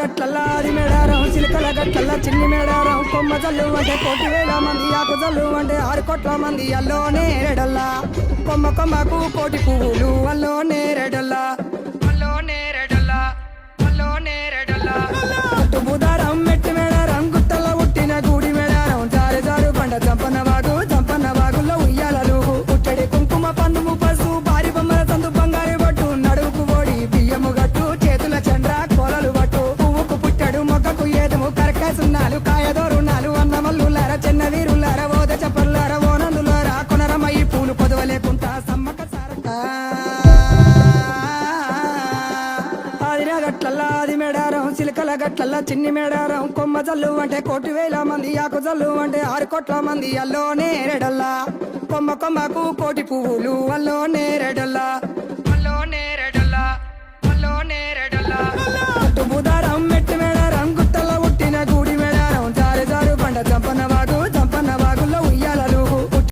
గట్లల్లా అది మేడారం చిలకల గట్లల్లా చిన్ని మేడారం కొమ్మ జల్లు అంటే 1,000 మంది ఆకు జల్లు అంటే 6 కోట్ల మంది అల్లోనే రెడల్లా కొమ్మ కొమ్మకు కోటి పువ్వులు అల్లోనే రెడల్లా అల్లోనే రెడల్లా అల్లోనే రెడల్లా గుట్టు బుధారం మెట్టి మేడారం గుట్టలో పుట్టిన గూడి మేడారం జారు జారు పండ చంపన్న వాగుల్లో ఉయ్యాలలు పుట్టడి కుంకుమ పందుము పసుపు భారీ బొమ్మల సందు బంగారు బట్టు నడువుకు ఓడి బియ్యము గట్టు చేతుల చంద్ర కోలలు బట్టు మొక్కకు ఏదము కరకాసున్నాలు కాయదోరున్నాలు అన్నమల్లులార చిన్న వీరులార ఓద చెప్పల్లార ఓనందులార కొనరమయ్యి పూలు పొదవలేకుంటా సమ్మక సారక ఆదిరా గట్లల్లా అది మేడారం చిలకల గట్లల్లా చిన్ని మేడారం కొమ్మ జల్లు అంటే 1,000 మంది ఆకు జల్లు అంటే 6 కోట్ల మంది అల్లోనే రెడల్లా కొమ్మ కొమ్మకు కోటి పువ్వులు అల్లోనే రెడల్లా